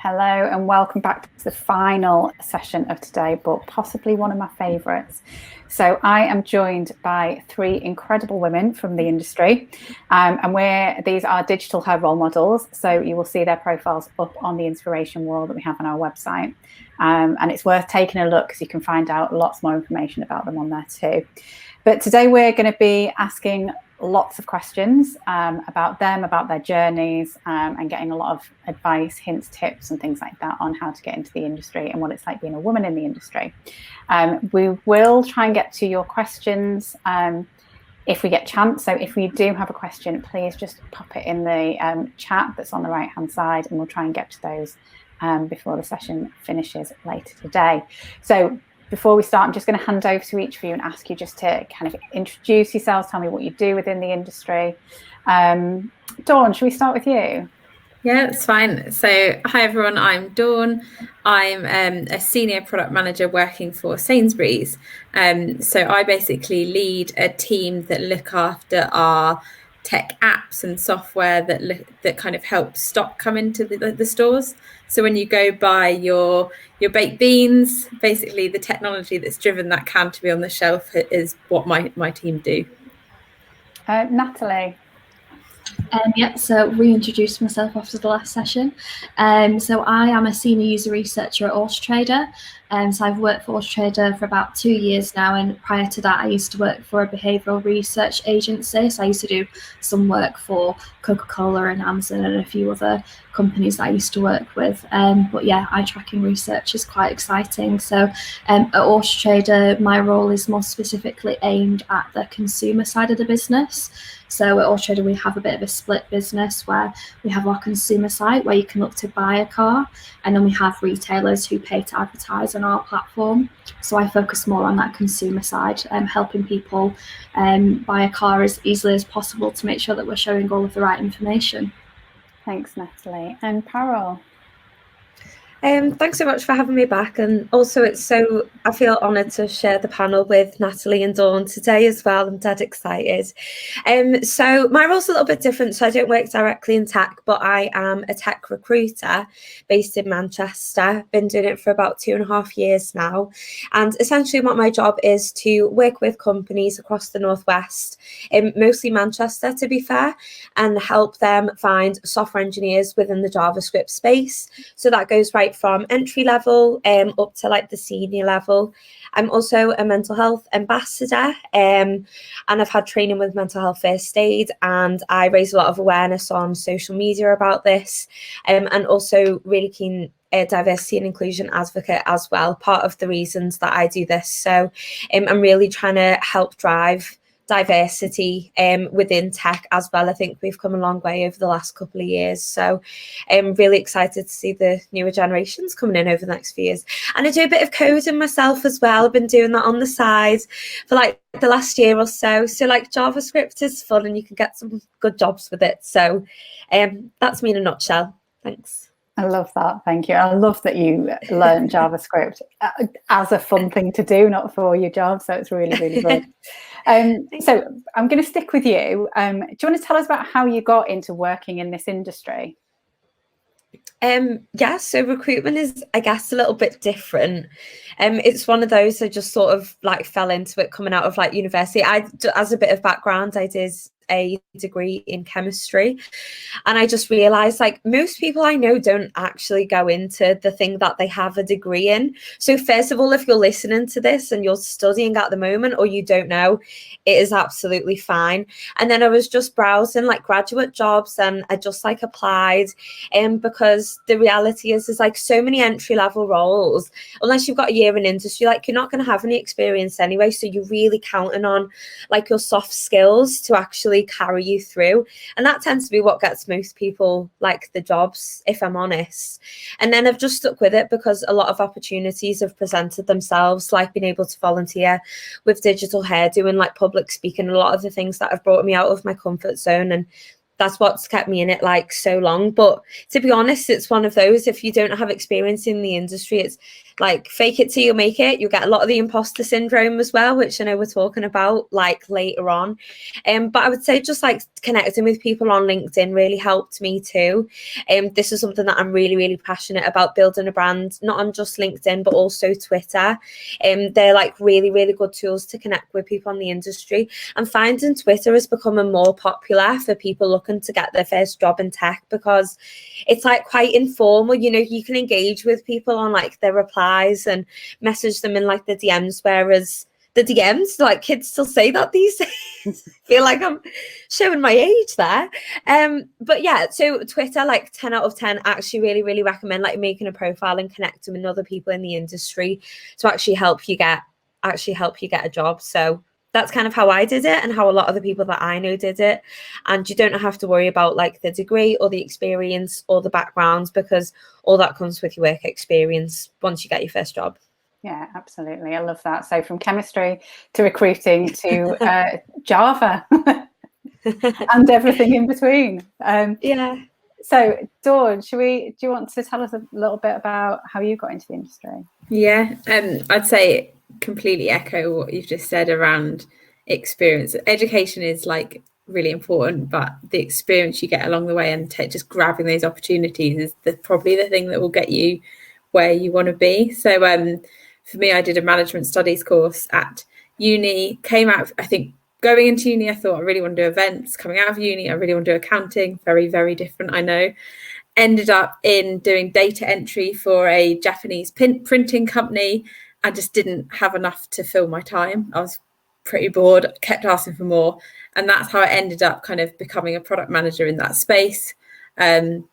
Hello and welcome back to the final session of today, but possibly one of my favourites. So I am joined by three incredible women from the industry, and these are digital hair role models. So you will see their profiles up on the inspiration wall that we have on our website, and it's worth taking a look because you can find out lots more information about them on there too. But today we're going to be asking lots of questions about them, about their journeys, and getting a lot of advice, hints, tips and things like that on how to get into the industry and what it's like being a woman in the industry. We will try and get to your questions if we get a chance. So if you do have a question, please just pop it in the chat that's on the right hand side, and we'll try and get to those before the session finishes later today. So before we start, I'm just going to hand over to each of you and ask you just to kind of introduce yourselves, tell me what you do within the industry. Dawn, should we start with you? Yeah, it's fine. So hi everyone, I'm Dawn. I'm a senior product manager working for Sainsbury's. So I basically lead a team that look after our tech apps and software that kind of help stock come into the stores. So when you go buy your baked beans, basically the technology that's driven that can to be on the shelf is what my team do. Natalie. So reintroduced myself after the last session. So I am a senior user researcher at Autotrader. So I've worked for Autotrader for about 2 years now, and prior to that I used to work for a behavioural research agency. So I used to do some work for Coca-Cola and Amazon and a few other companies that I used to work with. But yeah, eye tracking research is quite exciting. So at Autotrader, my role is more specifically aimed at the consumer side of the business. So at Autotrader, we have a bit of a split business where we have our consumer site where you can look to buy a car, and then we have retailers who pay to advertise on our platform. So I focus more on that consumer side, helping people buy a car as easily as possible to make sure that we're showing all of the right information. Thanks, Natalie. And Parol. Thanks so much for having me back, and also I feel honoured to share the panel with Natalie and Dawn today as well. I'm dead excited. So my role's a little bit different, so I don't work directly in tech, but I am a tech recruiter based in Manchester. Been doing it for about 2.5 years now, and essentially what my job is to work with companies across the Northwest, mostly Manchester to be fair, and help them find software engineers within the JavaScript space. So that goes right from entry level up to like the senior level. I'm also a mental health ambassador, and I've had training with mental health first aid, and I raise a lot of awareness on social media about this, and also really keen diversity and inclusion advocate as well, part of the reasons that I do this. So I'm really trying to help drive diversity within tech as well. I think we've come a long way over the last couple of years, so I'm really excited to see the newer generations coming in over the next few years. And I do a bit of coding myself as well. I've been doing that on the side for like the last year or so. So like JavaScript is fun and you can get some good jobs with it. So that's me in a nutshell. Thanks. I love that. Thank you. I love that you learned JavaScript as a fun thing to do, not for your job. So it's really, really good. So I'm going to stick with you. Do you want to tell us about how you got into working in this industry? Yeah, so recruitment is, I guess, a little bit different. It's one of those I just sort of like fell into it coming out of like university. As a bit of background, I did a degree in chemistry, and I just realized like most people I know don't actually go into the thing that they have a degree in. So first of all, if you're listening to this and you're studying at the moment or you don't know, it is absolutely fine. And then I was just browsing like graduate jobs, and I just like applied, because the reality is like so many entry level roles, unless you've got a year in industry, like you're not going to have any experience anyway, so you're really counting on like your soft skills to actually carry you through, and that tends to be what gets most people like the jobs, if I'm honest. And then I've just stuck with it because a lot of opportunities have presented themselves, like being able to volunteer with digital hair, doing like public speaking, a lot of the things that have brought me out of my comfort zone, and that's what's kept me in it like so long. But to be honest, it's one of those, if you don't have experience in the industry, it's like fake it till you make it. You'll get a lot of the imposter syndrome as well, which I know we're talking about like later on. But I would say just like connecting with people on LinkedIn really helped me too. This is something that I'm really, really passionate about, building a brand, not on just LinkedIn, but also Twitter. They're like really, really good tools to connect with people in the industry. And finding Twitter is becoming more popular for people looking to get their first job in tech, because it's like quite informal. You know, you can engage with people on like their replies and message them in like the DMs, whereas the DMs, like kids still say that these days. Feel like I'm showing my age there. But yeah, so Twitter, like 10 out of 10, actually really, really recommend like making a profile and connecting with other people in the industry to actually help you get a job. So that's kind of how I did it and how a lot of the people that I know did it. And you don't have to worry about like the degree or the experience or the backgrounds, because all that comes with your work experience once you get your first job. Yeah, absolutely. I love that. So from chemistry to recruiting to Java and everything in between. Yeah. So Dawn, do you want to tell us a little bit about how you got into the industry? Yeah, I'd say completely echo what you've just said around experience. Education is like really important, but the experience you get along the way and just grabbing those opportunities is probably the thing that will get you where you want to be. So for me, I did a management studies course at uni, came out, I think going into uni, I thought I really want to do events. Coming out of uni, I really want to do accounting. Very, very different, I know. Ended up in doing data entry for a Japanese printing company. I just didn't have enough to fill my time. I was pretty bored, kept asking for more. And that's how I ended up kind of becoming a product manager in that space.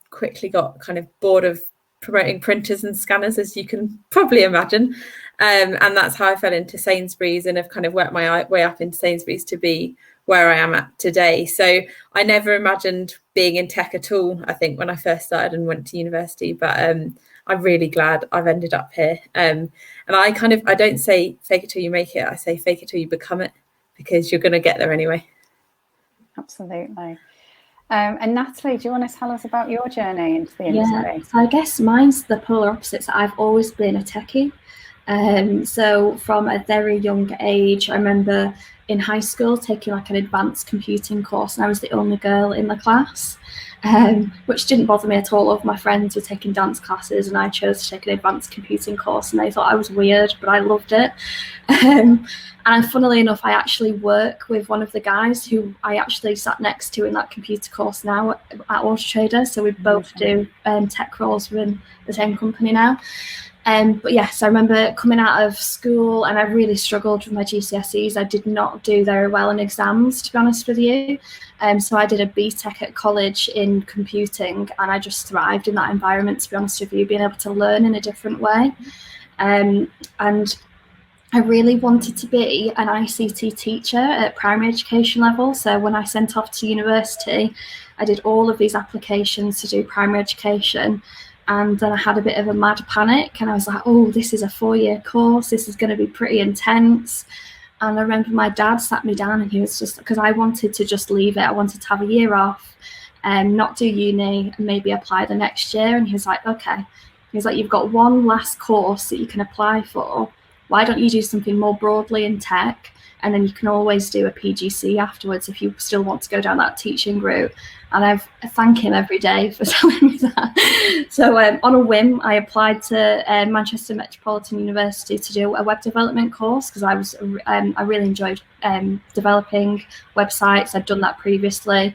Quickly got kind of bored of promoting printers and scanners, as you can probably imagine. And that's how I fell into Sainsbury's and have kind of worked my way up into Sainsbury's to be where I am at today. So I never imagined being in tech at all, I think, when I first started and went to university. But I'm really glad I've ended up here. And I don't say fake it till you make it. I say fake it till you become it, because you're going to get there anyway. Absolutely. And Natalie, do you want to tell us about your journey into the industry? Yeah, so I guess mine's the polar opposite. So I've always been a techie. So from a very young age, I remember in high school taking like an advanced computing course, and I was the only girl in the class, which didn't bother me at all. All of my friends were taking dance classes and I chose to take an advanced computing course, and they thought I was weird, but I loved it. And funnily enough, I actually work with one of the guys who I actually sat next to in that computer course now at Autotrader. So we both do tech roles within the same company now. But yes, I remember coming out of school and I really struggled with my GCSEs. I did not do very well in exams, to be honest with you. So I did a BTEC at college in computing, and I just thrived in that environment, to be honest with you, being able to learn in a different way. And I really wanted to be an ICT teacher at primary education level. So when I sent off to university, I did all of these applications to do primary education. And then I had a bit of a mad panic, and I was like, oh, this is a 4-year course. This is going to be pretty intense. And I remember my dad sat me down, and he was just, because I wanted to just leave it. I wanted to have a year off and not do uni and maybe apply the next year. And he was like, okay. He was like, you've got one last course that you can apply for. Why don't you do something more broadly in tech? And then you can always do a PGC afterwards if you still want to go down that teaching route. And I thank him every day for telling me that. So on a whim, I applied to Manchester Metropolitan University to do a web development course, because I really enjoyed developing websites. I'd done that previously.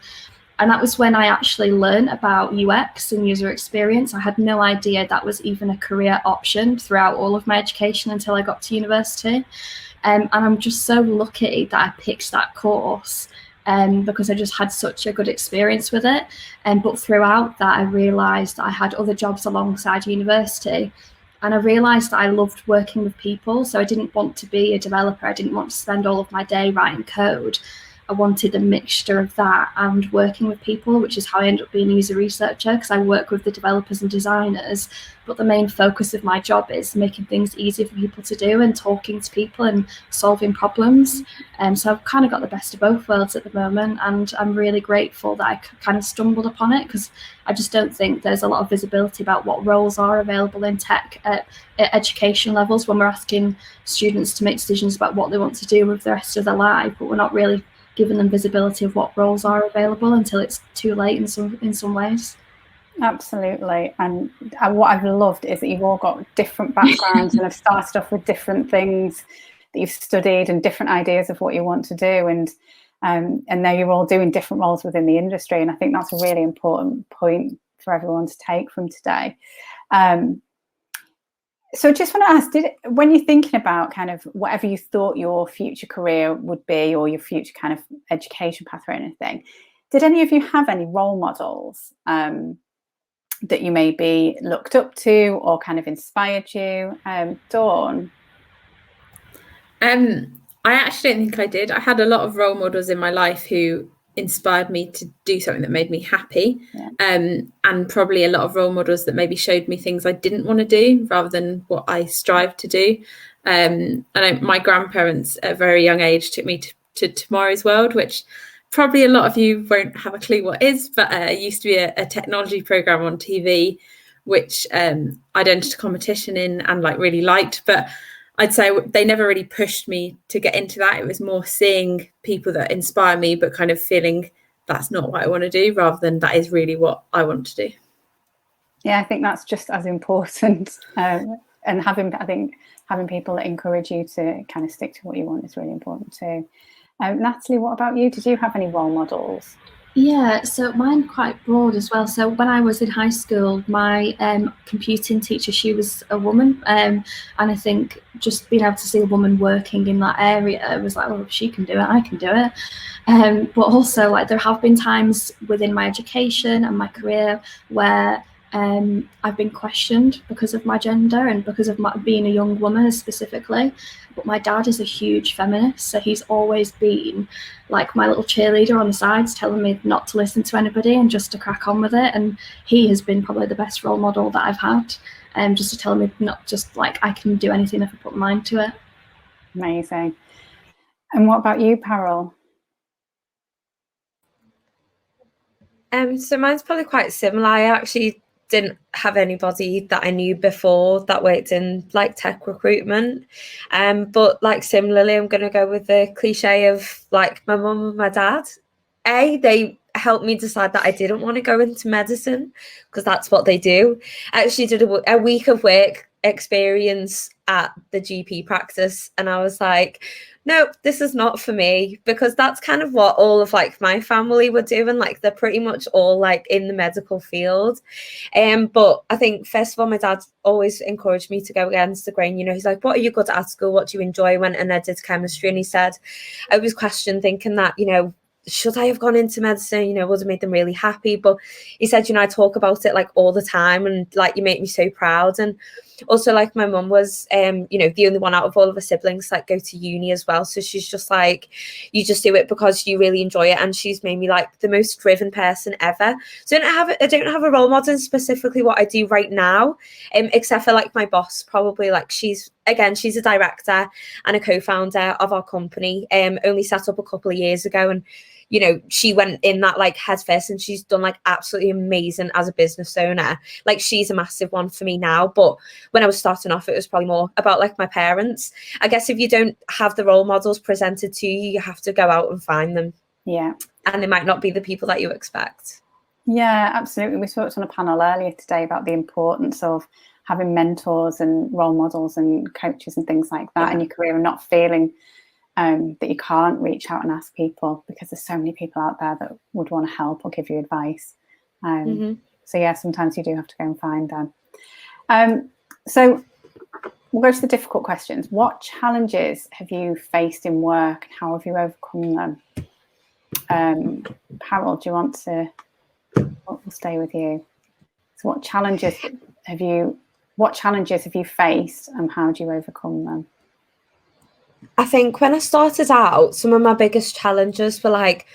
And that was when I actually learned about UX and user experience. I had no idea that was even a career option throughout all of my education until I got to university. And I'm just so lucky that I picked that course because I just had such a good experience with it. But throughout that, I realised that I had other jobs alongside university. And I realised that I loved working with people. So I didn't want to be a developer. I didn't want to spend all of my day writing code. I wanted a mixture of that and working with people, which is how I ended up being a user researcher, because I work with the developers and designers, but the main focus of my job is making things easy for people to do and talking to people and solving problems. So I've kind of got the best of both worlds at the moment, and I'm really grateful that I kind of stumbled upon it, because I just don't think there's a lot of visibility about what roles are available in tech at education levels when we're asking students to make decisions about what they want to do with the rest of their life, but we're not really giving them visibility of what roles are available until it's too late in some ways. Absolutely. And what I've loved is that you've all got different backgrounds and have started off with different things that you've studied and different ideas of what you want to do. And now you're all doing different roles within the industry. And I think that's a really important point for everyone to take from today. So I just want to ask, when you're thinking about kind of whatever you thought your future career would be, or your future kind of education path or anything, did any of you have any role models that you maybe looked up to or kind of inspired you? Dawn? I actually don't think I did. I had a lot of role models in my life who inspired me to do something that made me happy, and probably a lot of role models that maybe showed me things I didn't want to do rather than what I strived to do. My grandparents at a very young age took me to Tomorrow's World, which probably a lot of you won't have a clue what is, but it used to be a technology program on TV, which I'd entered a competition in and really liked, but I'd say they never really pushed me to get into that. It was more seeing people that inspire me, but kind of feeling that's not what I want to do, rather than that is really what I want to do. Yeah, I think that's just as important. And having people that encourage you to kind of stick to what you want is really important too. Natalie, what about you? Did you have any role models? Yeah, so mine quite broad as well. So when I was in high school, my computing teacher, she was a woman, and I think just being able to see a woman working in that area was like, well, if she can do it, I can do it. But also, there have been times within my education and my career where I've been questioned because of my gender and because of being a young woman specifically. But my dad is a huge feminist, so he's always been like my little cheerleader on the sides, telling me not to listen to anybody and just to crack on with it. And he has been probably the best role model that I've had, just to tell me not just I can do anything if I put my mind to it. Amazing. And what about you, Parol? So mine's probably quite similar. I actually didn't have anybody that I knew before that worked in tech recruitment. But similarly, I'm going to go with the cliche of my mum and my dad. They helped me decide that I didn't want to go into medicine because that's what they do. I actually did a week of work experience at the GP practice, and I was like, no, this is not for me, because that's kind of what all of my family were doing. They're pretty much all in the medical field. But I think first of all, my dad always encouraged me to go against the grain. He's like, what are you good at school? What do you enjoy? I went and I did chemistry, and he said, I was questioned thinking that, should I have gone into medicine? Would have made them really happy. But he said, I talk about it all the time, and you make me so proud. And also my mum was, the only one out of all of her siblings go to uni as well. So she's just you just do it because you really enjoy it. And she's made me the most driven person ever. So I don't have a role model in specifically what I do right now, except for my boss, probably she's a director and a co-founder of our company, only set up a couple of years ago. And she went in that head first, and she's done absolutely amazing as a business owner. She's a massive one for me now. But when I was starting off, it was probably more about my parents. I guess if you don't have the role models presented to you, you have to go out and find them. Yeah. And they might not be the people that you expect. Yeah, absolutely. We talked on a panel earlier today about the importance of having mentors and role models and coaches and things like that in your career, and not feeling that you can't reach out and ask people, because there's so many people out there that would want to help or give you advice. So yeah, sometimes you do have to go and find them. So we'll go to the difficult questions. What challenges have you faced in work, and how have you overcome them? Parol, do you want to? We'll stay with you. So what challenges have you faced, and how do you overcome them? I think when I started out, some of my biggest challenges were like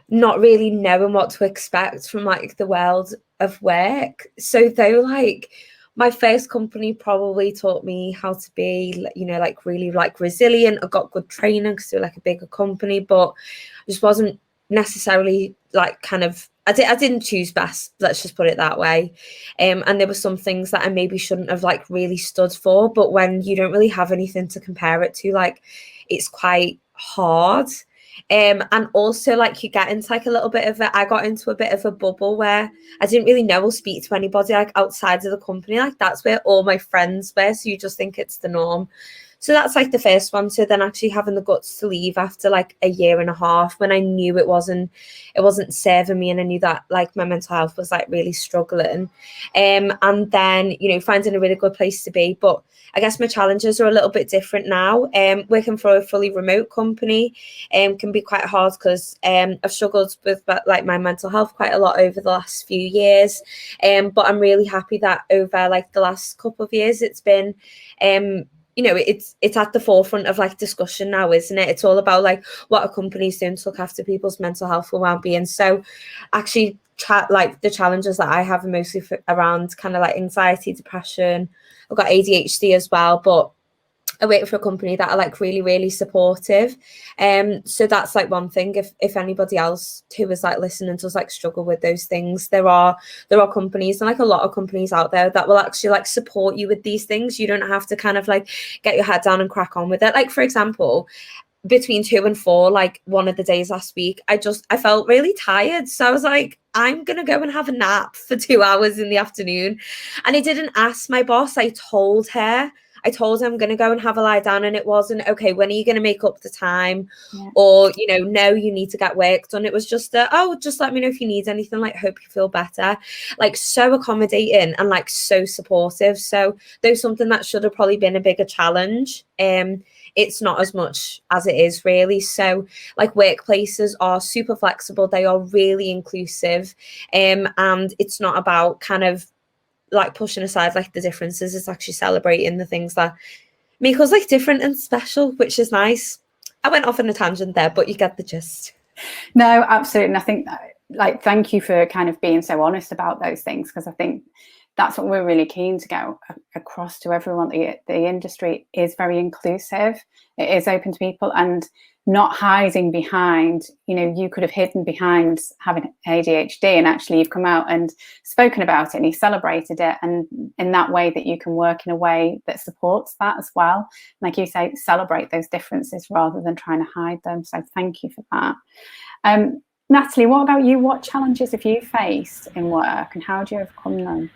not really knowing what to expect from like the world of work. So though like my first company probably taught me how to be, you know, like really like resilient. I got good training because they're like a bigger company, but I just wasn't necessarily like kind of I didn't choose best, let's just put it that way. And there were some things that I maybe shouldn't have like really stood for, but when you don't really have anything to compare it to, like it's quite hard. And also like you get into like a little bit of I got into a bit of a bubble where I didn't really know or speak to anybody like outside of the company. Like that's where all my friends were, so you just think it's the norm. So that's like the first one. So then actually having the guts to leave after like a year and a half when I knew it wasn't serving me, and I knew that like my mental health was like really struggling. And then, you know, finding a really good place to be. But I guess my challenges are a little bit different now. Working for a fully remote company can be quite hard because I've struggled with like my mental health quite a lot over the last few years. But I'm really happy that over like the last couple of years it's been you know, it's at the forefront of like discussion now, isn't it? It's all about like what are companies doing to look after people's mental health and well-being. So actually like the challenges that I have are mostly around kind of like anxiety, depression. I've got ADHD as well, but I work for a company that are like really, really supportive. So that's like one thing. If anybody else who is like listening does like struggle with those things, there are companies, and like a lot of companies out there that will actually like support you with these things. You don't have to kind of like get your head down and crack on with it. Like for example, between 2 and 4, like one of the days last week, I felt really tired. So I was like, I'm going to go and have a nap for 2 hours in the afternoon. And I didn't ask my boss. I told her I'm going to go and have a lie down, and it wasn't, okay, when are you going to make up the time? Yeah. Or, you know, no, you need to get work done. It was just, just let me know if you need anything, like, hope you feel better. Like, so accommodating and, like, so supportive. So, though something that should have probably been a bigger challenge, it's not as much as it is really. So, like, workplaces are super flexible. They are really inclusive. And it's not about kind of, like pushing aside like the differences. It's actually celebrating the things that make us like different and special, which is nice. I went off on a tangent there, but you get the gist. No, absolutely. And I think like thank you for kind of being so honest about those things, because I think that's what we're really keen to get across to everyone. The industry is very inclusive. It is open to people, and not hiding behind, you know, you could have hidden behind having ADHD, and actually you've come out and spoken about it and you celebrated it, and in that way that you can work in a way that supports that as well. Like you say, celebrate those differences rather than trying to hide them. So thank you for that. Natalie, what about you? What challenges have you faced in work, and how do you overcome them?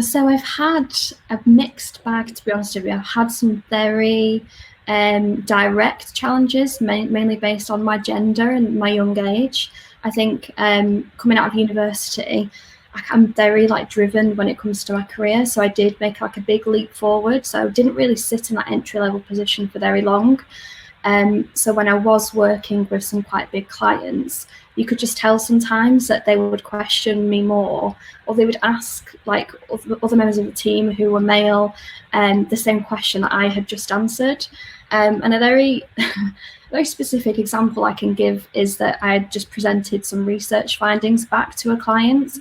So I've had a mixed bag, to be honest with you. I've had some very direct challenges, mainly based on my gender and my young age. I think coming out of university, I'm very like driven when it comes to my career. So I did make like a big leap forward. So I didn't really sit in that entry-level position for very long. So when I was working with some quite big clients, you could just tell sometimes that they would question me more, or they would ask like other members of the team who were male the same question that I had just answered. And a very very specific example I can give is that I had just presented some research findings back to a client,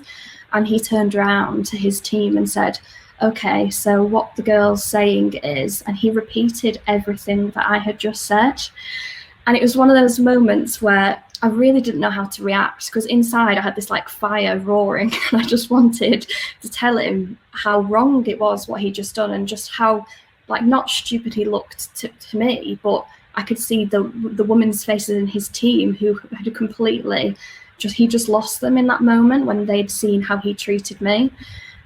and he turned around to his team and said, okay, so what the girl's saying is, and he repeated everything that I had just said. And it was one of those moments where I really didn't know how to react, because inside I had this like fire roaring, and I just wanted to tell him how wrong it was what he'd just done, and just how like not stupid he looked to me, but I could see the women's faces in his team who had completely he just lost them in that moment when they'd seen how he treated me.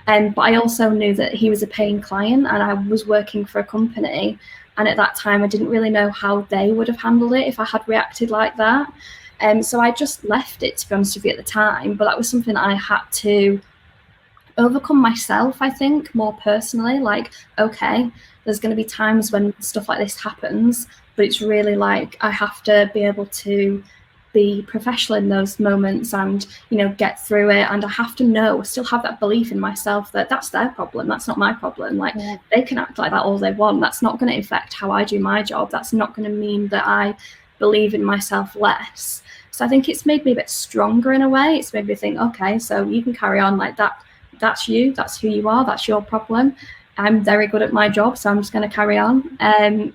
But I also knew that he was a paying client, and I was working for a company, and at that time I didn't really know how they would have handled it if I had reacted like that. So I just left it, to be honest with you, at the time. But that was something I had to overcome myself, I think, more personally. Like, okay, there's going to be times when stuff like this happens, but it's really like I have to be able to be professional in those moments and, you know, get through it. And I have to still have that belief in myself that that's their problem, that's not my problem. Like, they can act like that all they want. That's not going to affect how I do my job. That's not going to mean that I believe in myself less. So I think it's made me a bit stronger in a way. It's made me think, okay, so you can carry on like that. That's you. That's who you are. That's your problem. I'm very good at my job, so I'm just going to carry on.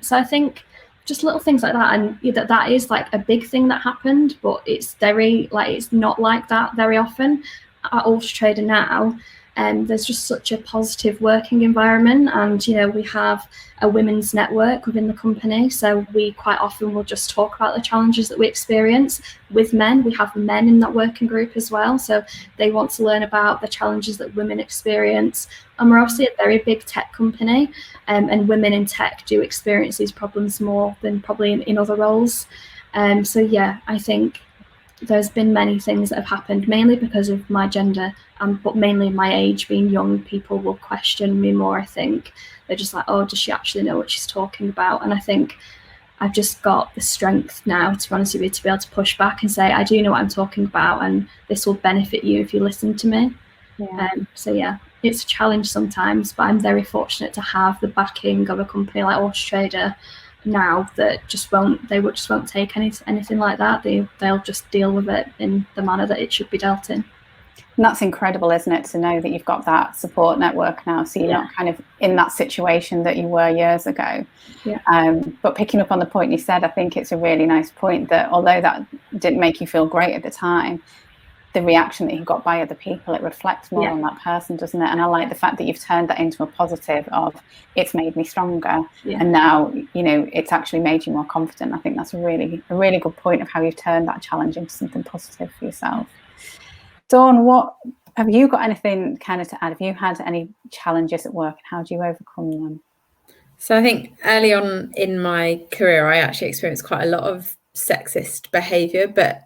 So I think just little things like that, and that is like a big thing that happened, but it's very like, it's not like that very often at Ultra Trader now. There's just such a positive working environment, and, you know, we have a women's network within the company, so we quite often will just talk about the challenges that we experience with men. We have men in that working group as well, so they want to learn about the challenges that women experience. And we're obviously a very big tech company, and women in tech do experience these problems more than probably in other roles. So yeah, I think there's been many things that have happened, mainly because of my gender, but mainly my age. Being young, people will question me more, I think. They're just like, oh, does she actually know what she's talking about? And I think I've just got the strength now, to be honest with you, to be able to push back and say, I do know what I'm talking about, and this will benefit you if you listen to me. So yeah, it's a challenge sometimes, but I'm very fortunate to have the backing of a company like Ultra Trader now that they just won't take anything like that. They'll just deal with it in the manner that it should be dealt in. And that's incredible, isn't it, to know that you've got that support network now, so you're not kind of in that situation that you were years ago. But picking up on the point you said, I think it's a really nice point that although that didn't make you feel great at the time, the reaction that you got by other people, it reflects more on that person, doesn't it? And I like the fact that you've turned that into a positive of, it's made me stronger, and now, you know, it's actually made you more confident. I think that's a really good point of how you've turned that challenge into something positive for yourself. Dawn, what have you got anything kind of to add? Have you had any challenges at work, and how do you overcome them? So I think early on in my career, I actually experienced quite a lot of sexist behaviour, but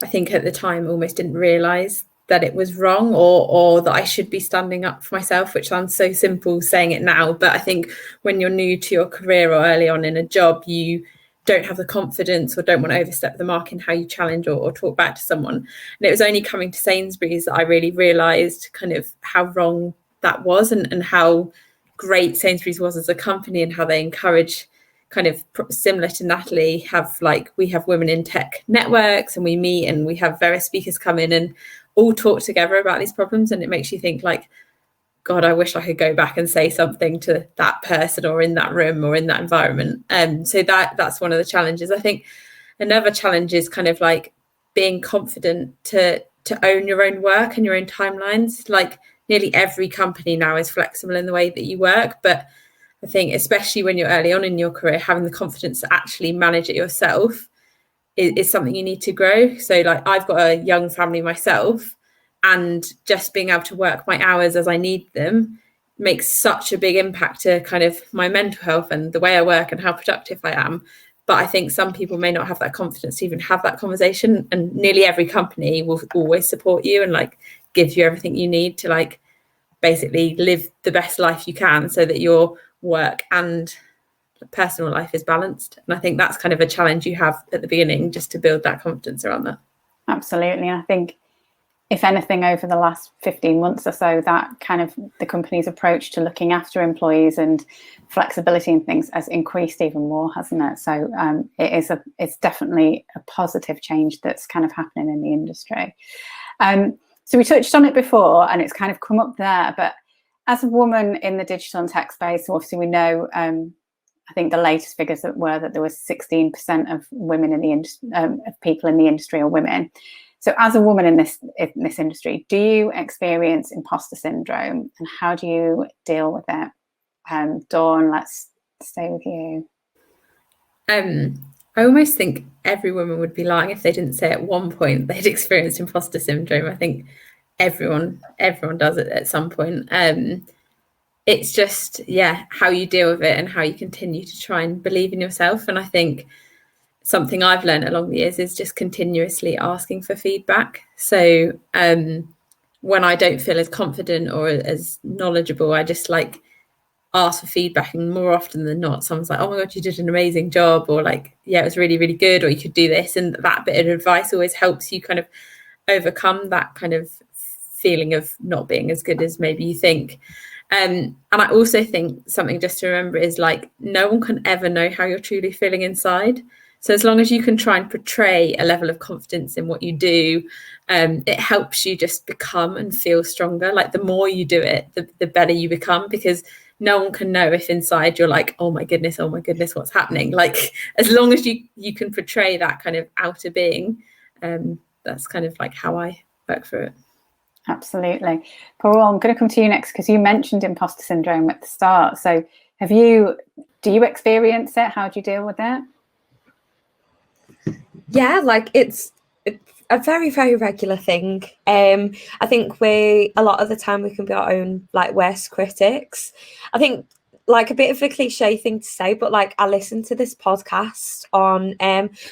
I think at the time almost didn't realise that it was wrong, or that I should be standing up for myself, which sounds so simple saying it now. But I think when you're new to your career or early on in a job, you don't have the confidence or don't want to overstep the mark in how you challenge or talk back to someone. And it was only coming to Sainsbury's that I really realised kind of how wrong that was, and how great Sainsbury's was as a company, and how they encourage, kind of similar to Natalie, we have women in tech networks, and we meet and we have various speakers come in and all talk together about these problems. And it makes you think like, God, I wish I could go back and say something to that person or in that room or in that environment. So that's one of the challenges. I think another challenge is kind of like being confident to own your own work and your own timelines. Like, nearly every company now is flexible in the way that you work, but I think especially when you're early on in your career, having the confidence to actually manage it yourself is something you need to grow. So like, I've got a young family myself, and just being able to work my hours as I need them makes such a big impact to kind of my mental health and the way I work and how productive I am. But I think some people may not have that confidence to even have that conversation, and nearly every company will always support you and like give you everything you need to like basically live the best life you can, so that your work and personal life is balanced. And I think that's kind of a challenge you have at the beginning, just to build that confidence around that. Absolutely. And I think if anything, over the last 15 months or so, that kind of the company's approach to looking after employees and flexibility and things has increased even more, hasn't it? So it's definitely a positive change that's kind of happening in the industry. So we touched on it before, and it's kind of come up there, but as a woman in the digital and tech space, obviously we know, I think the latest figures that there was 16% of women in the of people in the industry are women. So as a woman in this industry, do you experience imposter syndrome, and how do you deal with it? Dawn, let's stay with you. I almost think every woman would be lying if they didn't say at one point they'd experienced imposter syndrome. I think everyone does it at some point. It's just, how you deal with it and how you continue to try and believe in yourself. And I think something I've learned along the years is just continuously asking for feedback. So when I don't feel as confident or as knowledgeable, I just ask for feedback, and more often than not someone's like, oh my god, you did an amazing job, or like, yeah, it was really, really good, or you could do this. And that bit of advice always helps you kind of overcome that kind of feeling of not being as good as maybe you think. And I also think something just to remember is like, no one can ever know how you're truly feeling inside. So as long as you can try and portray a level of confidence in what you do, it helps you just become and feel stronger. Like the more you do it, the better you become, because no one can know if inside you're like, oh my goodness, what's happening? Like, as long as you can portray that kind of outer being, that's kind of like how I work through it. Absolutely. Paul, I'm going to come to you next because you mentioned imposter syndrome at the start. So do you experience it? How do you deal with it? Yeah, like it's a very, very regular thing. I think a lot of the time we can be our own like worst critics. I think like a bit of a cliche thing to say, but like I listened to this podcast on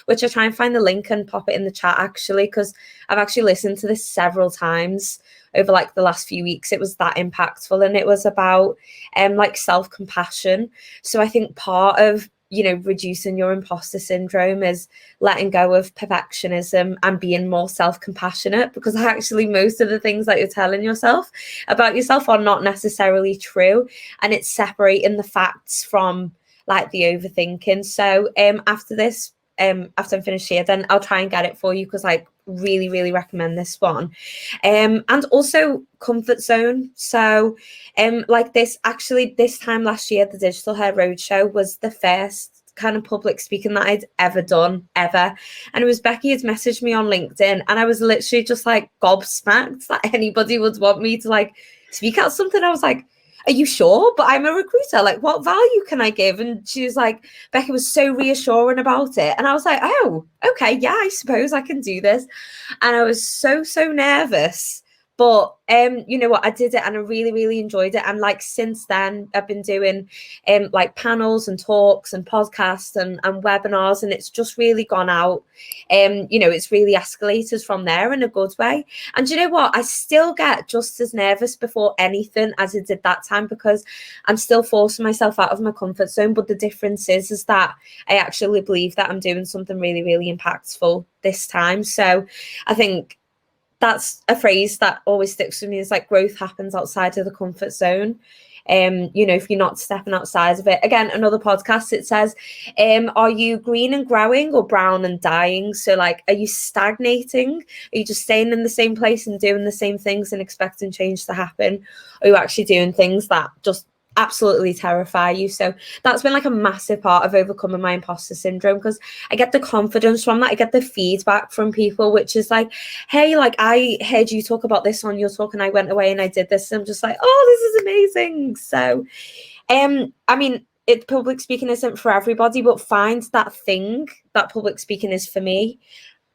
which I try and find the link and pop it in the chat actually, because I've actually listened to this several times over like the last few weeks. It was that impactful, and it was about like self-compassion. So I think part of reducing your imposter syndrome is letting go of perfectionism and being more self-compassionate, because actually most of the things that you're telling yourself about yourself are not necessarily true, and it's separating the facts from like the overthinking. So after this, after I'm finished here, then I'll try and get it for you, because I really, really recommend this one. And also comfort zone. So like this time last year, the Digital Hair Roadshow was the first kind of public speaking that I'd ever done, ever. And it was Becky had messaged me on LinkedIn, and I was literally just like gobsmacked that anybody would want me to like speak at something. I was like, are you sure? But I'm a recruiter. Like, what value can I give? And she was like, Becky was so reassuring about it. And I was like, oh, okay, yeah, I suppose I can do this. And I was so nervous. But you know what, I did it, and I really, really enjoyed it. And like since then, I've been doing like panels and talks and podcasts and webinars, and it's just really gone out. It's really escalated from there in a good way. And you know what, I still get just as nervous before anything as I did that time, because I'm still forcing myself out of my comfort zone. But the difference is that I actually believe that I'm doing something really, really impactful this time. So I think that's a phrase that always sticks with me, is like growth happens outside of the comfort zone. If you're not stepping outside of it. Again, another podcast, it says, are you green and growing or brown and dying? So like, are you stagnating? Are you just staying in the same place and doing the same things and expecting change to happen? Or are you actually doing things that just absolutely terrify you? So that's been like a massive part of overcoming my imposter syndrome, because I get the confidence from that. I get the feedback from people, which is like, hey, like I heard you talk about this on your talk and I went away and I did this. And I'm just like, oh, this is amazing. So I mean, public speaking isn't for everybody, but find that thing that public speaking is for me,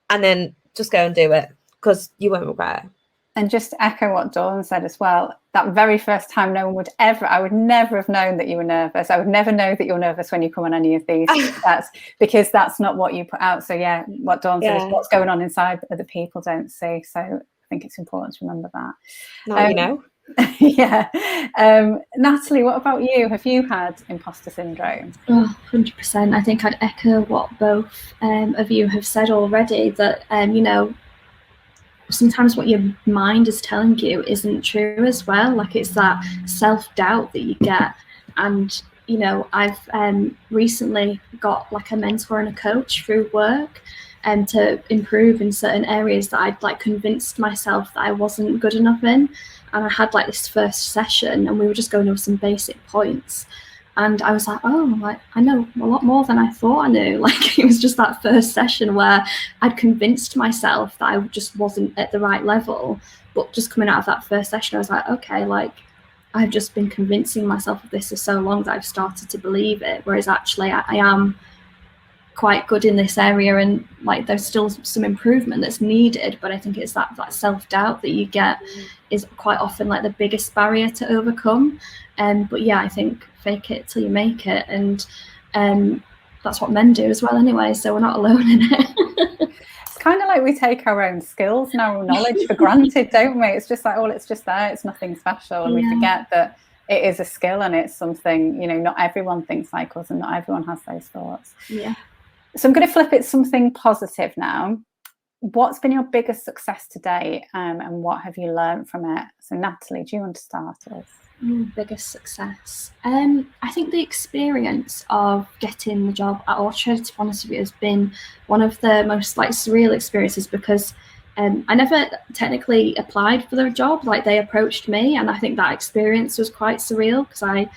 and then just go and do it, because you won't regret it. And just to echo what Dawn said as well, that very first time, I would never have known that you were nervous. I would never know that you're nervous when you come on any of these. That's because that's not what you put out. So yeah, what Dawn said is what's going on inside that other people don't see. So I think it's important to remember that. Now you know. Yeah. Natalie, what about you? Have you had imposter syndrome? 100%. I think I'd echo what both of you have said already, that sometimes what your mind is telling you isn't true as well. Like it's that self-doubt that you get. And I've recently got like a mentor and a coach through work, and to improve in certain areas that I'd like convinced myself that I wasn't good enough in. And I had like this first session, and we were just going over some basic points. And I was like, oh, like I know a lot more than I thought I knew. Like it was just that first session where I'd convinced myself that I just wasn't at the right level. But just coming out of that first session, I was like, okay, like I've just been convincing myself of this for so long that I've started to believe it. Whereas actually I am quite good in this area, and like there's still some improvement that's needed. But I think it's that self-doubt that you get is quite often like the biggest barrier to overcome. But yeah, I think fake it till you make it, and that's what men do as well anyway, so we're not alone in it. It's kind of like we take our own skills and our knowledge for granted, don't we? It's just like, oh, it's just there, it's nothing special, and we forget that it is a skill, and it's something, you know, not everyone thinks like us, and not everyone has those thoughts. Yeah. So I'm going to flip it something positive now. What's been your biggest success to date, and what have you learned from it? So Natalie, do you want to start us? Biggest success. I think the experience of getting the job at Orchard, to be honest with you, has been one of the most like surreal experiences, because I never technically applied for the job. Like, they approached me, and I think that experience was quite surreal, because I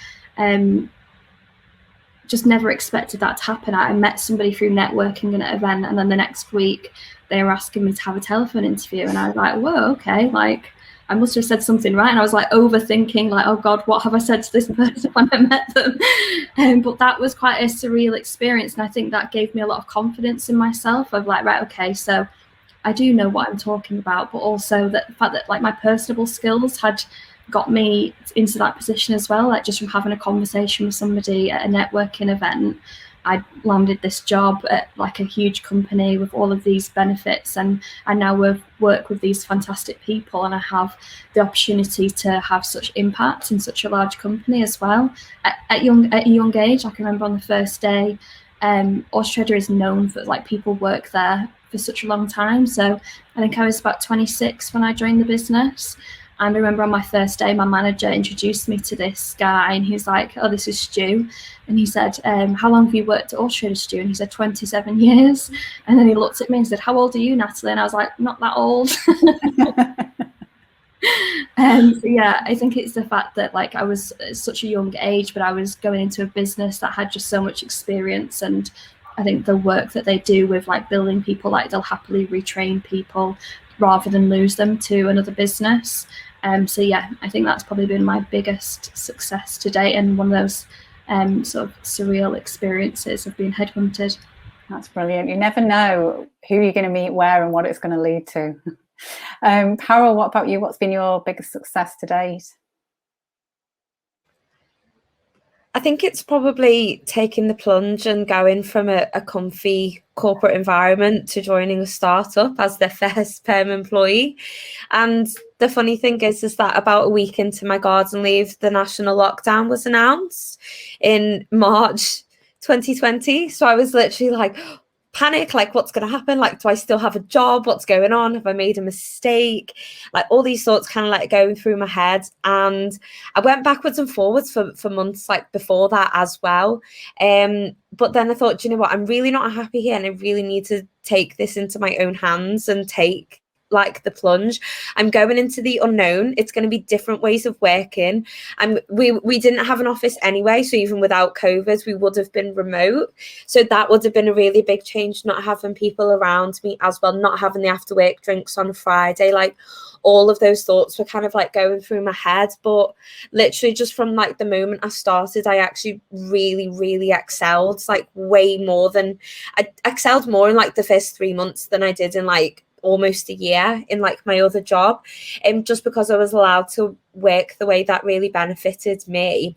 just never expected that to happen. I met somebody through networking at an event, and then the next week they were asking me to have a telephone interview, and I was like, whoa, okay, like I must have said something right. And I was like overthinking, like, oh God, what have I said to this person when I met them? But that was quite a surreal experience. And I think that gave me a lot of confidence in myself, of like, right, okay, so I do know what I'm talking about, but also the fact that like my personable skills had got me into that position as well. Like, just from having a conversation with somebody at a networking event, I landed this job at like a huge company with all of these benefits, and I now work with these fantastic people, and I have the opportunity to have such impact in such a large company as well. At a young age, I can remember on the first day, Orchard is known for like people work there for such a long time. So I think I was about 26 when I joined the business. And I remember on my first day, my manager introduced me to this guy, and he's like, oh, this is Stu. And he said, how long have you worked at Orchard, Stu? And he said, 27 years. And then he looked at me and said, how old are you, Natalie? And I was like, not that old. So yeah, I think it's the fact that like I was at such a young age, but I was going into a business that had just so much experience. And I think the work that they do with like building people, like they'll happily retrain people rather than lose them to another business. So yeah, I think that's probably been my biggest success to date, and one of those sort of surreal experiences of being headhunted. That's brilliant. You never know who you're going to meet where and what it's going to lead to. Carol, what about you? What's been your biggest success to date? I think it's probably taking the plunge and going from a comfy corporate environment to joining a startup as their first perm employee. And the funny thing is that about a week into my garden leave, the national lockdown was announced in March 2020. So I was literally like, panic, like what's going to happen? Like, do I still have a job? What's going on? Have I made a mistake? Like all these thoughts kind of like going through my head. And I went backwards and forwards for months like before that as well. But then I thought, you know what, I'm really not happy here, and I really need to take this into my own hands and take like the plunge. I'm going into the unknown. It's going to be different ways of working. And we didn't have an office anyway, so even without COVID, we would have been remote. So that would have been a really big change, not having people around me as well, not having the after work drinks on a Friday. Like all of those thoughts were kind of like going through my head. But literally just from like the moment I started, I actually really excelled, like way more than I excelled more in like the first 3 months than I did in like almost a year in like my other job, just because I was allowed to work the way that really benefited me.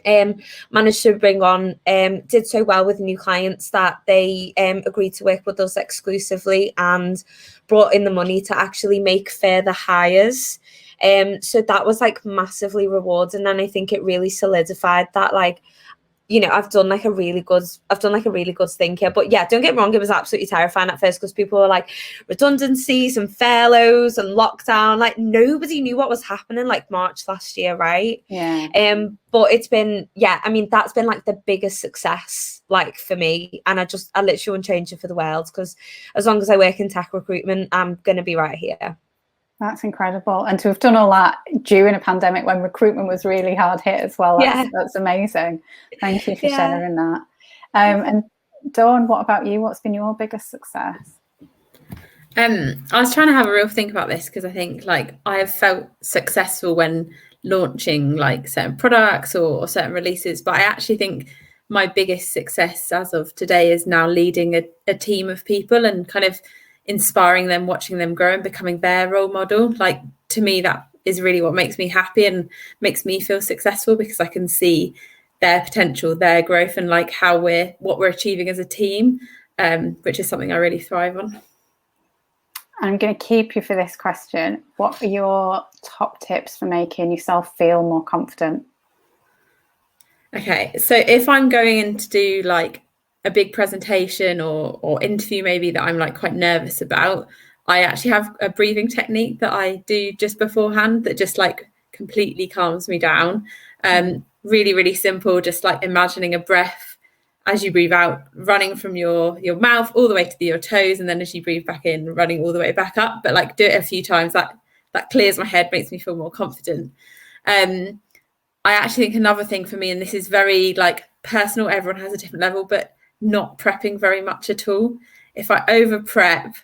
Managed to bring on, did so well with new clients that they agreed to work with us exclusively, and brought in the money to actually make further hires. So that was like massively rewarding, and I think it really solidified that like, you know, I've done like a really good thing here. But yeah, don't get me wrong, it was absolutely terrifying at first, because people were like redundancies and furloughs and lockdown. Like nobody knew what was happening like March last year, right? Yeah. But it's been, yeah, I mean, that's been like the biggest success like for me. And I literally wouldn't change it for the world, because as long as I work in tech recruitment, I'm gonna be right here. That's incredible. And to have done all that during a pandemic when recruitment was really hard hit as well, that's amazing. Thank you for sharing that. And Dawn, what about you? What's been your biggest success? I was trying to have a real think about this, because I think like I have felt successful when launching like certain products or certain releases, but I actually think my biggest success as of today is now leading a team of people and kind of inspiring them, watching them grow and becoming their role model. Like to me, that is really what makes me happy and makes me feel successful, because I can see their potential, their growth, and like what we're achieving as a team, which is something I really thrive on. I'm going to keep you for this question. What are your top tips for making yourself feel more confident Okay, so if I'm going in to do like a big presentation or interview maybe that I'm like quite nervous about, I actually have a breathing technique that I do just beforehand that just like completely calms me down. Really, really simple, just like imagining a breath as you breathe out, running from your mouth all the way to your toes, and then as you breathe back in, running all the way back up. But like do it a few times, that clears my head, makes me feel more confident. I actually think another thing for me, and this is very like personal, everyone has a different level, but not prepping very much at all. If I over prep,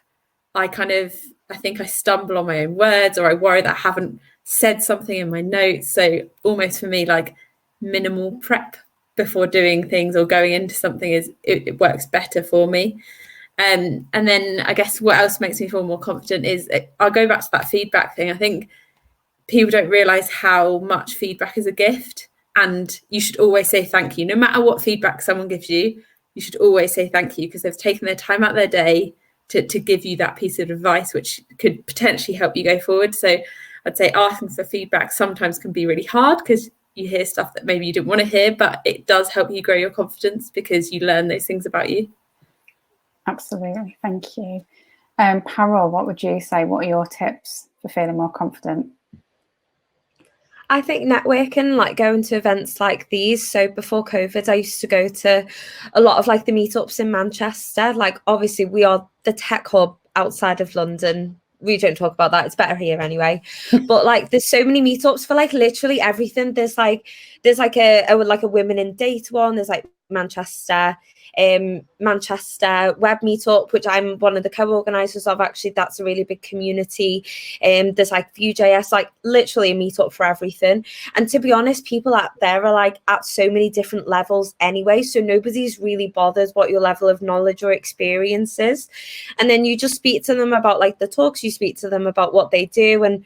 I think I stumble on my own words, or I worry that I haven't said something in my notes. So almost for me, like minimal prep before doing things or going into something it works better for me. And then I guess what else makes me feel more confident is I'll go back to that feedback thing. I think people don't realize how much feedback is a gift, and you should always say thank you. No matter what feedback someone gives you, you should always say thank you because they've taken their time out of their day to give you that piece of advice, which could potentially help you go forward. So I'd say asking for feedback sometimes can be really hard because you hear stuff that maybe you didn't want to hear, but it does help you grow your confidence because you learn those things about you. Absolutely. Thank you. Parol, what would you say? What are your tips for feeling more confident? I think networking, like going to events like these. So before COVID, I used to go to a lot of like the meetups in Manchester. Like obviously we are the tech hub outside of London. We don't talk about that. It's better here anyway. But like there's so many meetups for like literally everything. There's like a women in data one. There's like Manchester web meetup, which I'm one of the co-organizers of. Actually, that's a really big community. There's like Vue.js, like literally a meetup for everything. And to be honest, people out there are like at so many different levels anyway, so nobody's really bothered what your level of knowledge or experience is. And then you just speak to them about like the talks, you speak to them about what they do. And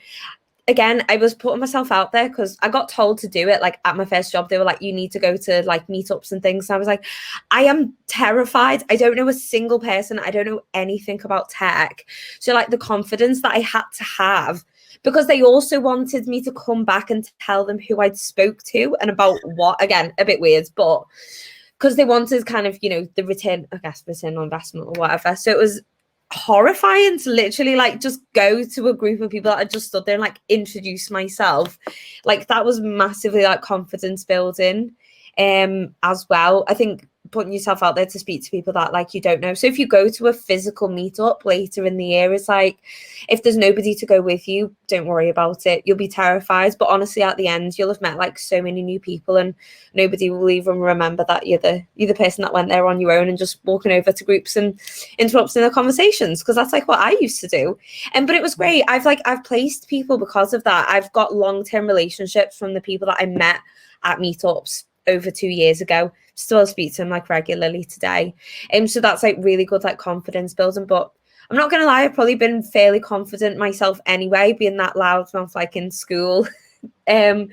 again, I was putting myself out there because I got told to do it. Like at my first job, they were like, you need to go to like meetups and things. And I was like, I am terrified. I don't know a single person. I don't know anything about tech. So like the confidence that I had to have, because they also wanted me to come back and tell them who I'd spoke to and about what. Again, a bit weird, but because they wanted kind of, you know, the return on investment or whatever. So it was horrifying to literally like just go to a group of people that I just stood there and like introduce myself. Like that was massively like confidence building as well. I think putting yourself out there to speak to people that like you don't know. So if you go to a physical meetup later in the year, it's like if there's nobody to go with you, don't worry about it. You'll be terrified, but honestly at the end you'll have met like so many new people and nobody will even remember that you're the person that went there on your own and just walking over to groups and interrupting the conversations, because that's like what I used to do. But it was great. I've placed people because of that. I've got long-term relationships from the people that I met at meetups over 2 years ago. Still speak to them like regularly today. So that's like really good like confidence building. But I'm not gonna lie, I've probably been fairly confident myself anyway, being that loudmouth like in school. I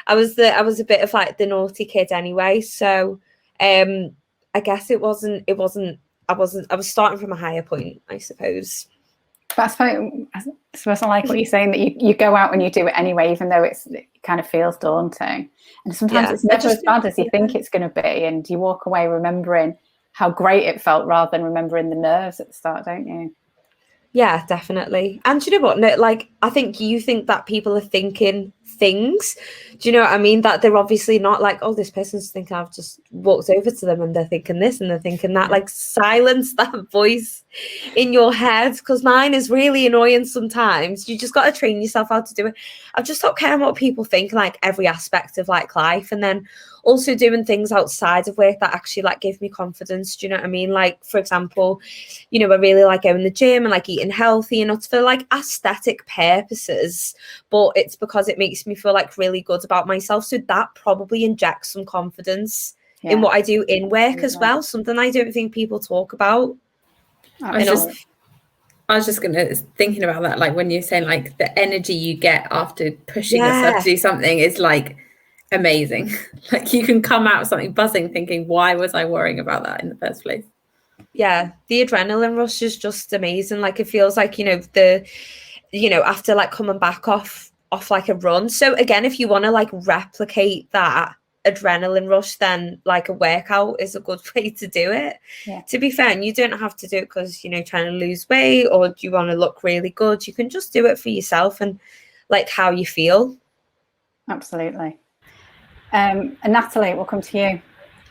was a bit of like the naughty kid anyway. So I guess I was starting from a higher point, I suppose. That's funny. I suppose I like what you're saying, that you go out and you do it anyway, even though it kind of feels daunting. And sometimes it's never as bad as you think it's going to be. And you walk away remembering how great it felt rather than remembering the nerves at the start, don't you? Yeah, definitely. And do you know what? No, like, I think you think that people are thinking things. Do you know what I mean? That they're obviously not like, oh, this person's thinking I've just walked over to them and they're thinking this and they're thinking that. Like, silence that voice in your head, because mine is really annoying sometimes. You just got to train yourself how to do it. I've just stopped caring what people think, like every aspect of like life, and then also doing things outside of work that actually like give me confidence. Do you know what I mean? Like, for example, you know, I really like going to the gym and like eating healthy, and not for like aesthetic purposes, but it's because it makes me feel like really good about myself. So that probably injects some confidence in what I do in work as well, something I don't think people talk about. I was just thinking about that, like when you're saying like the energy you get after pushing yourself to do something is like amazing. Like you can come out of something buzzing thinking, why was I worrying about that in the first place? Yeah, the adrenaline rush is just amazing. Like it feels like, after like coming back off like a run. So again, if you want to like replicate that adrenaline rush, then like a workout is a good way to do it. Yeah. To be fair, and you don't have to do it because, you know, trying to lose weight or you want to look really good. You can just do it for yourself and like how you feel. Absolutely. And Natalie, we'll come to you.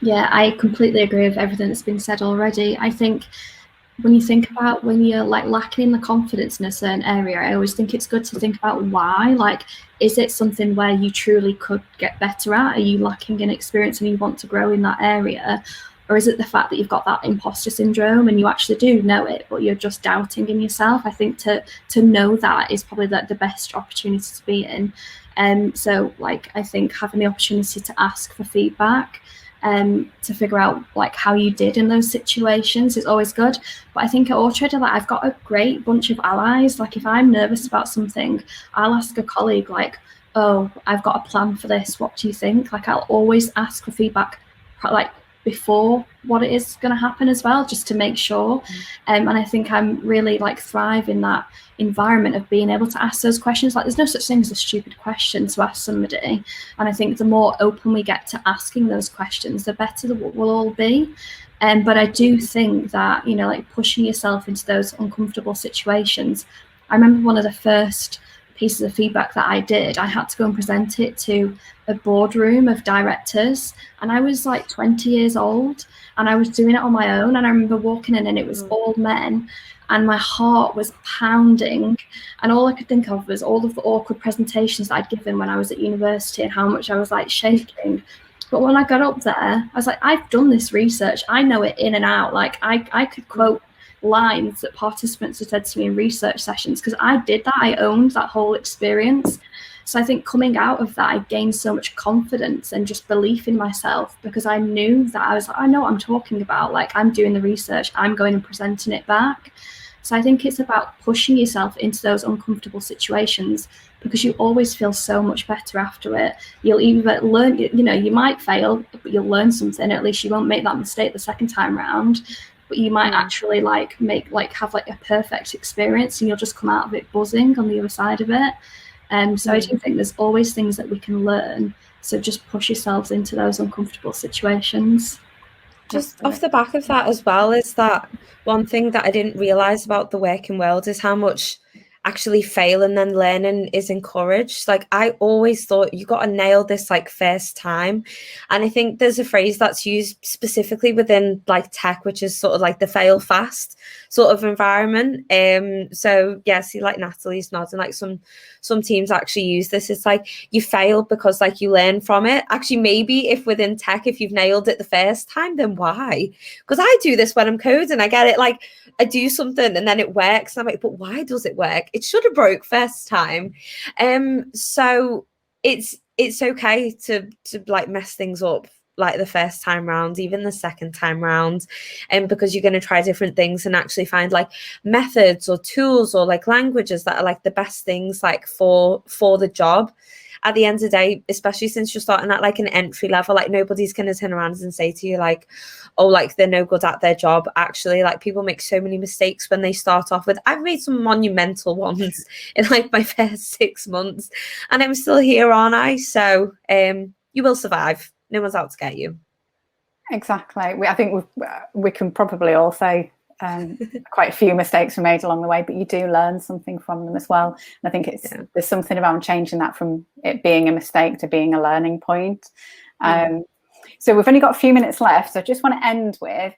Yeah, I completely agree with everything that's been said already. I think when you think about when you're like lacking in the confidence in a certain area, I always think it's good to think about why. Like, is it something where you truly could get better at? Are you lacking in experience and you want to grow in that area? Or is it the fact that you've got that imposter syndrome and you actually do know it, but you're just doubting in yourself? I think to know that is probably the best opportunity to be in. So like, I think having the opportunity to ask for feedback, to figure out like how you did in those situations is always good. But I think at Autotrader, like, I've got a great bunch of allies. Like, if I'm nervous about something, I'll ask a colleague like, oh, I've got a plan for this, what do you think? Like, I'll always ask for feedback like before what it is going to happen as well, just to make sure. And I think I'm really like thrive in that environment of being able to ask those questions. Like, there's no such thing as a stupid question to ask somebody, and I think the more open we get to asking those questions, the better we'll all be. But I do think that, you know, like pushing yourself into those uncomfortable situations. I remember one of the first pieces of feedback that I did, I had to go and present it to a boardroom of directors, and I was like 20 years old and I was doing it on my own, and I remember walking in and it was all men, and my heart was pounding, and all I could think of was all of the awkward presentations that I'd given when I was at university and how much I was like shaking. But when I got up there, I was like, I've done this research, I know it in and out. Like, I could quote lines that participants had said to me in research sessions because I did that. I owned that whole experience. So I think coming out of that, I gained so much confidence and just belief in myself, because I knew that I was like, I know what I'm talking about. Like, I'm doing the research, I'm going and presenting it back. So I think it's about pushing yourself into those uncomfortable situations, because you always feel so much better after it. You'll either learn, you know, you might fail, but you'll learn something. At least you won't make that mistake the second time round. But you might actually have a perfect experience, and you'll just come out of it buzzing on the other side of it. So I do think there's always things that we can learn. So just push yourselves into those uncomfortable situations. Just off the back of that as well, is that one thing that I didn't realize about the working world is how much actually fail and then learning is encouraged. Like, I always thought you got to nail this like first time, and I think there's a phrase that's used specifically within like tech, which is sort of like the fail fast sort of environment. So yeah, see, like Natalie's nodding, like some teams actually use this. It's like you fail because like you learn from it. Actually, maybe if within tech, if you've nailed it the first time, then why? Because I do this when I'm coding. I get it, like I do something and then it works. I'm like, but why does it work? It should have broke first time. So it's okay to like mess things up like the first time round, even the second time round, because you're going to try different things and actually find like methods or tools or like languages that are like the best things like for the job. At the end of the day, especially since you're starting at like an entry level, like nobody's going to turn around and say to you like, oh, like they're no good at their job. Actually, like people make so many mistakes when they start off with, I've made some monumental ones in like my first 6 months and I'm still here, aren't I? So you will survive. No one's out to get you. Exactly. I think we can probably all say quite a few mistakes were made along the way, but you do learn something from them as well. And I think there's something about changing that from it being a mistake to being a learning point. So we've only got a few minutes left. So I just want to end with,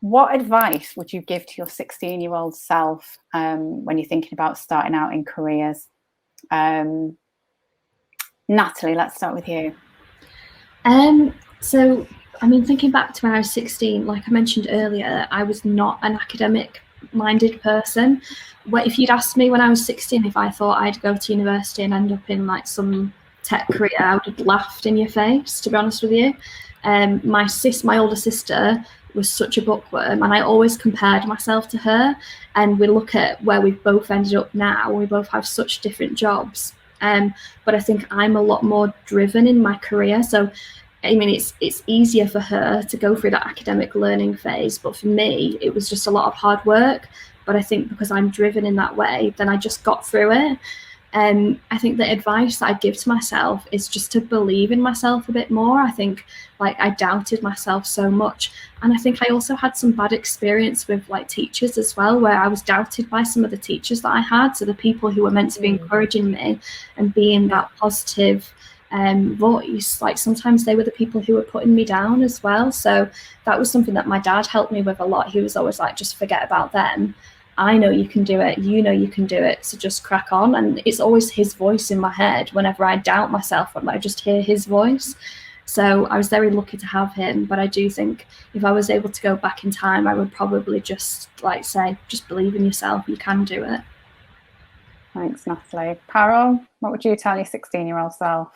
what advice would you give to your 16-year-old self when you're thinking about starting out in careers? Natalie, let's start with you. So, I mean, thinking back to when I was 16, like I mentioned earlier, I was not an academic-minded person. If you'd asked me when I was 16 if I thought I'd go to university and end up in like some tech career, I would have laughed in your face, to be honest with you. My older sister was such a bookworm, and I always compared myself to her. And we look at where we've both ended up now. We both have such different jobs. But I think I'm a lot more driven in my career. So, I mean, it's easier for her to go through that academic learning phase. But for me, it was just a lot of hard work. But I think because I'm driven in that way, then I just got through it. I think the advice that I give to myself is just to believe in myself a bit more. I think like I doubted myself so much, and I think I also had some bad experience with like teachers as well, where I was doubted by some of the teachers that I had, so the people who were meant to be encouraging me and being that positive voice, like sometimes they were the people who were putting me down as well. So that was something that my dad helped me with a lot. He was always like, just forget about them. I know you can do it. You know you can do it. So just crack on. And it's always his voice in my head. Whenever I doubt myself, I just hear his voice. So I was very lucky to have him. But I do think if I was able to go back in time, I would probably just like say, just believe in yourself. You can do it. Thanks, Natalie. Carol, what would you tell your 16-year-old self?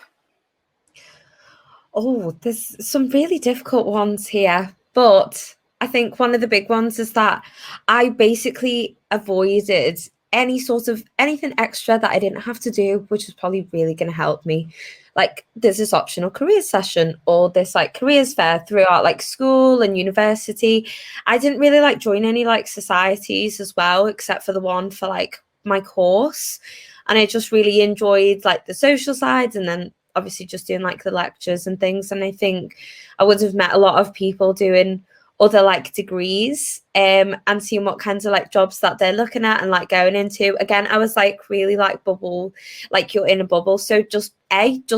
Oh, there's some really difficult ones here, but I think one of the big ones is that I basically avoided anything extra that I didn't have to do, which was probably really going to help me. Like there's this optional careers session or this like careers fair throughout like school and university. I didn't really like join any like societies as well, except for the one for like my course. And I just really enjoyed like the social sides, and then obviously just doing like the lectures and things. And I think I would have met a lot of people doing other like degrees and seeing what kinds of like jobs that they're looking at and like going into. Again, I was like really like bubble, like you're in a bubble. So just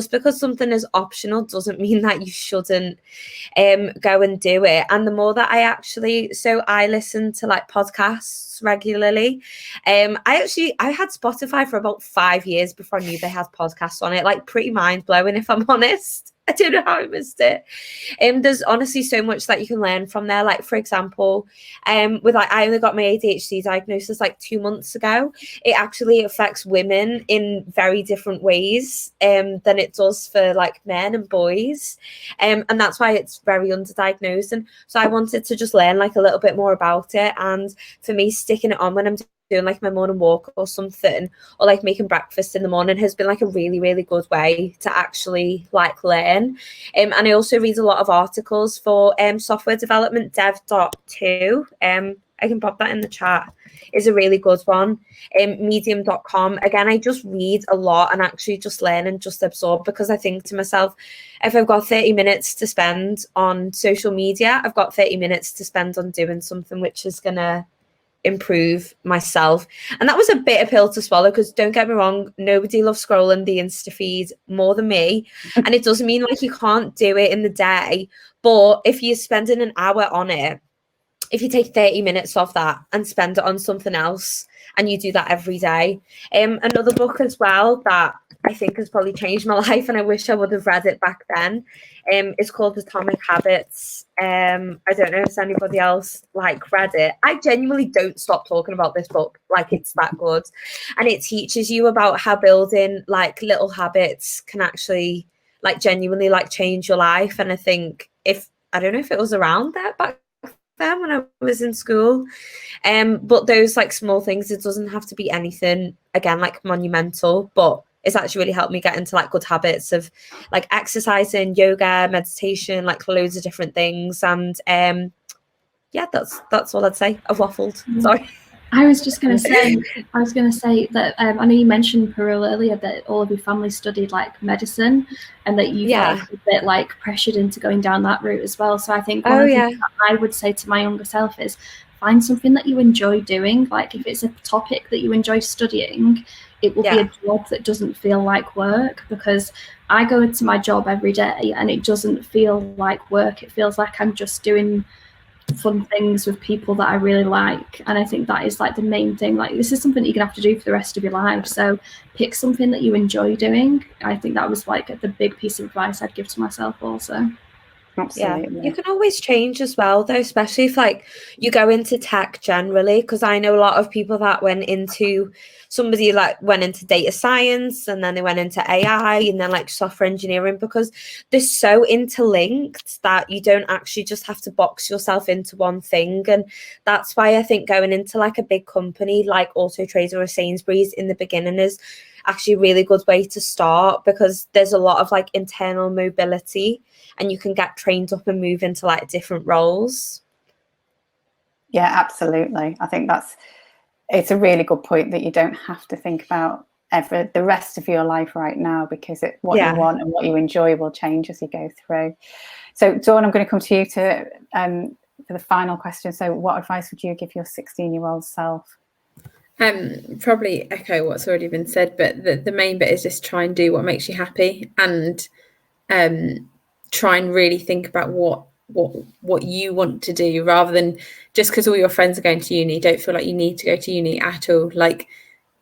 because something is optional doesn't mean that you shouldn't go and do it. And the more that I listen to like podcasts regularly. I had Spotify for about 5 years before I knew they had podcasts on it. Like pretty mind blowing, if I'm honest. I don't know how I missed it. There's honestly so much that you can learn from there. Like for example, with like I only got my ADHD diagnosis like 2 months ago. It actually affects women in very different ways than it does for like men and boys, and that's why it's very underdiagnosed. And so I wanted to just learn like a little bit more about it. And for me, sticking it on when I'm doing like my morning walk or something, or like making breakfast in the morning, has been like a really, really good way to actually like learn. And I also read a lot of articles for software development. Dev.2, I can pop that in the chat, is a really good one. Medium.com. Again, I just read a lot and actually just learn and just absorb, because I think to myself, if I've got 30 minutes to spend on social media, I've got 30 minutes to spend on doing something which is going to improve myself. And that was a bitter pill to swallow, because don't get me wrong, nobody loves scrolling the Insta feed more than me. And it doesn't mean like you can't do it in the day, but if you're spending an hour on it, if you take 30 minutes off that and spend it on something else, and you do that every day. Another book as well that I think has probably changed my life, and I wish I would have read it back then, it's called Atomic Habits. I don't know if anybody else like read it. I genuinely don't stop talking about this book, like it's that good. And it teaches you about how building like little habits can actually like genuinely like change your life. And I think I don't know if it was around that back then when I was in school, but those like small things, it doesn't have to be anything again like monumental, but it's actually really helped me get into like good habits of like exercising, yoga, meditation, like loads of different things. And yeah, that's all I'd say. I've waffled, sorry. I was going to say that I know you mentioned, Parul, earlier that all of your family studied like medicine, and that you felt a bit like pressured into going down that route as well. So I think one of the things that I would say to my younger self is find something that you enjoy doing. Like if it's a topic that you enjoy studying, it will be a job that doesn't feel like work, because I go into my job every day and it doesn't feel like work. It feels like I'm just doing fun things with people that I really like. And I think that is like the main thing. Like this is something that you're gonna have to do for the rest of your life, so pick something that you enjoy doing. I think that was like the big piece of advice I'd give to myself also. Absolutely. Yeah, you can always change as well though, especially if like you go into tech generally, because I know a lot of people that went into data science, and then they went into AI, and then like software engineering, because they're so interlinked that you don't actually just have to box yourself into one thing. And that's why I think going into like a big company like Auto Trader or Sainsbury's in the beginning is actually a really good way to start, because there's a lot of like internal mobility and you can get trained up and move into like different roles. Yeah, absolutely. I think it's a really good point, that you don't have to think about the rest of your life right now, because what you want and what you enjoy will change as you go through. So Dawn, I'm going to come to you for the final question. So what advice would you give your 16-year-old self? Probably echo what's already been said, but the main bit is just try and do what makes you happy, and try and really think about what you want to do, rather than just because all your friends are going to uni. Don't feel like you need to go to uni at all. Like,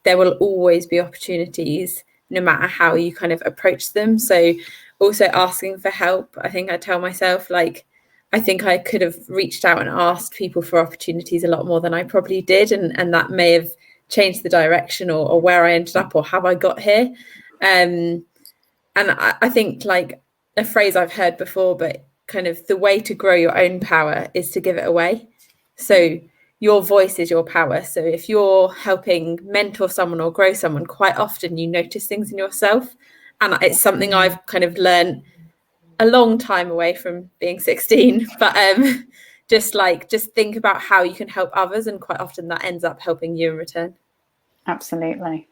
there will always be opportunities no matter how you kind of approach them. So also asking for help. I think I tell myself, like, I think I could have reached out and asked people for opportunities a lot more than I probably did, and that may have changed the direction or where I ended up or how I got here. And I think, like, a phrase I've heard before, but kind of the way to grow your own power is to give it away. So your voice is your power. So if you're helping mentor someone or grow someone, quite often you notice things in yourself. And it's something I've kind of learned a long time away from being 16. But just think about how you can help others. And quite often that ends up helping you in return. Absolutely.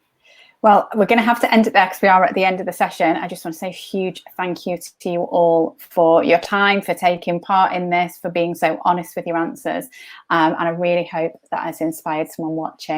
Well, we're going to have to end it there because we are at the end of the session. I just want to say a huge thank you to you all for your time, for taking part in this, for being so honest with your answers. And I really hope that has inspired someone watching.